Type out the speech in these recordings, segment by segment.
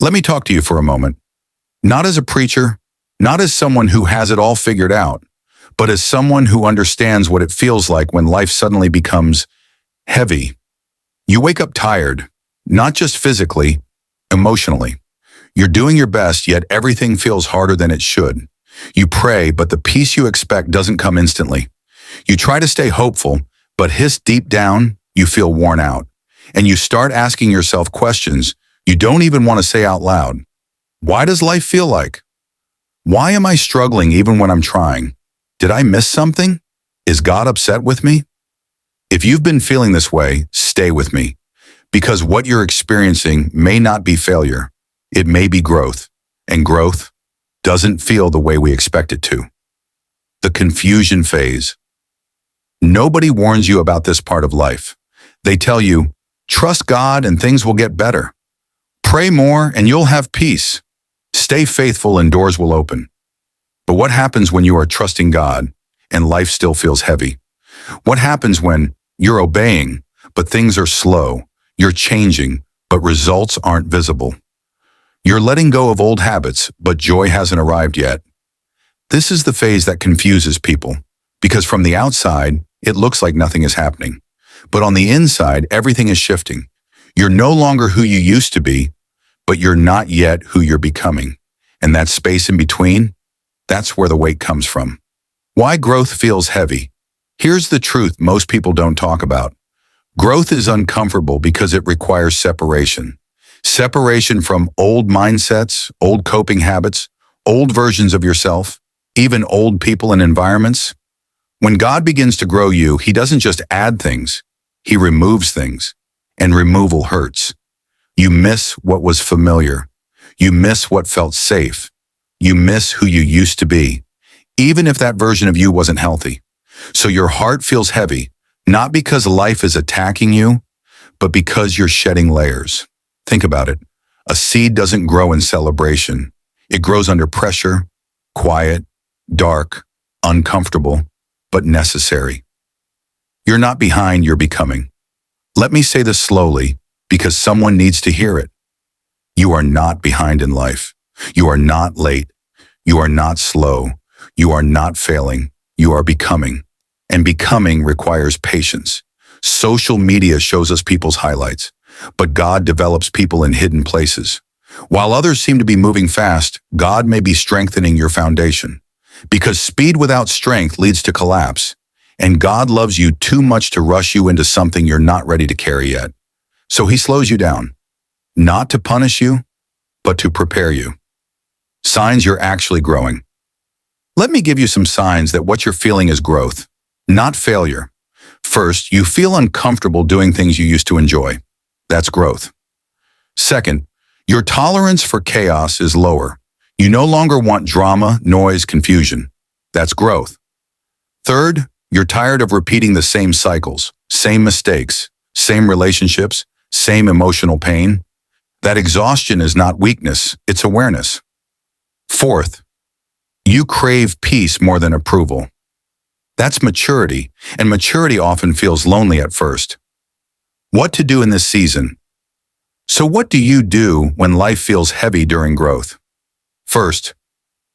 Let me talk to you for a moment, not as a preacher, not as someone who has it all figured out, but as someone who understands what it feels like when life suddenly becomes heavy. You wake up tired, not just physically, emotionally. You're doing your best, yet everything feels harder than it should. You pray, but the peace you expect doesn't come instantly. You try to stay hopeful, but deep down, you feel worn out. And you start asking yourself questions you don't even want to say out loud. Why does life feel like? Why am I struggling even when I'm trying? Did I miss something? Is God upset with me? If you've been feeling this way, stay with me. Because what you're experiencing may not be failure. It may be growth. And growth doesn't feel the way we expect it to. The confusion phase. Nobody warns you about this part of life. They tell you, trust God and things will get better. Pray more and you'll have peace. Stay faithful and doors will open. But what happens when you are trusting God and life still feels heavy? What happens when you're obeying, but things are slow? You're changing, but results aren't visible. You're letting go of old habits, but joy hasn't arrived yet. This is the phase that confuses people, because from the outside, it looks like nothing is happening. But on the inside, everything is shifting. You're no longer who you used to be, but you're not yet who you're becoming. And that space in between, that's where the weight comes from. Why growth feels heavy? Here's the truth most people don't talk about. Growth is uncomfortable because it requires separation. Separation from old mindsets, old coping habits, old versions of yourself, even old people and environments. When God begins to grow you, He doesn't just add things, He removes things. And removal hurts. You miss what was familiar. You miss what felt safe. You miss who you used to be, even if that version of you wasn't healthy. So your heart feels heavy, not because life is attacking you, but because you're shedding layers. Think about it. A seed doesn't grow in celebration. It grows under pressure, quiet, dark, uncomfortable, but necessary. You're not behind, you're becoming. Let me say this slowly, because someone needs to hear it. You are not behind in life. You are not late. You are not slow. You are not failing. You are becoming. And becoming requires patience. Social media shows us people's highlights, but God develops people in hidden places. While others seem to be moving fast, God may be strengthening your foundation. Because speed without strength leads to collapse. And God loves you too much to rush you into something you're not ready to carry yet. So He slows you down, not to punish you, but to prepare you. Signs you're actually growing. Let me give you some signs that what you're feeling is growth, not failure. First, you feel uncomfortable doing things you used to enjoy. That's growth. Second, your tolerance for chaos is lower. You no longer want drama, noise, confusion. That's growth. Third, you're tired of repeating the same cycles, same mistakes, same relationships, same emotional pain. That exhaustion is not weakness, it's awareness. Fourth, you crave peace more than approval. That's maturity, and maturity often feels lonely at first. What to do in this season? So what do you do when life feels heavy during growth? First,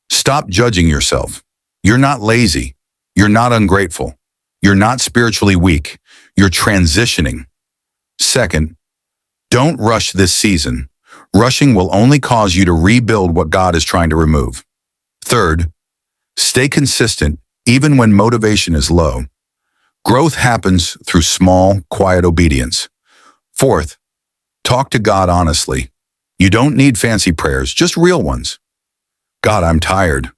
stop judging yourself. You're not lazy. You're not ungrateful. You're not spiritually weak. You're transitioning. Second, don't rush this season. Rushing will only cause you to rebuild what God is trying to remove. Third, stay consistent even when motivation is low. Growth happens through small, quiet obedience. Fourth, talk to God honestly. You don't need fancy prayers, just real ones. God, I'm tired.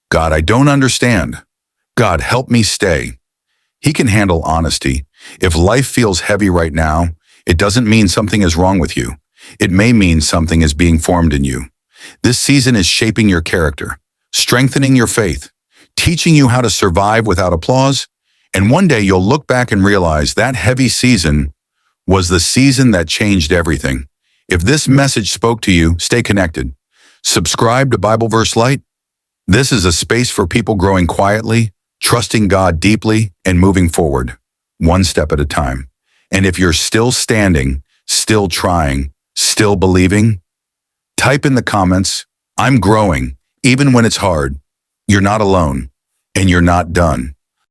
God, I don't understand. God, help me stay. He can handle honesty. If life feels heavy right now, it doesn't mean something is wrong with you. It may mean something is being formed in you. This season is shaping your character, strengthening your faith, teaching you how to survive without applause, and one day you'll look back and realize that heavy season was the season that changed everything. If this message spoke to you, stay connected. Subscribe to Bible Verse Light. This is a space for people growing quietly, trusting God deeply, and moving forward, one step at a time. And if you're still standing, still trying, still believing, Type in the comments, I'm growing, even when it's hard. You're not alone, and you're not done.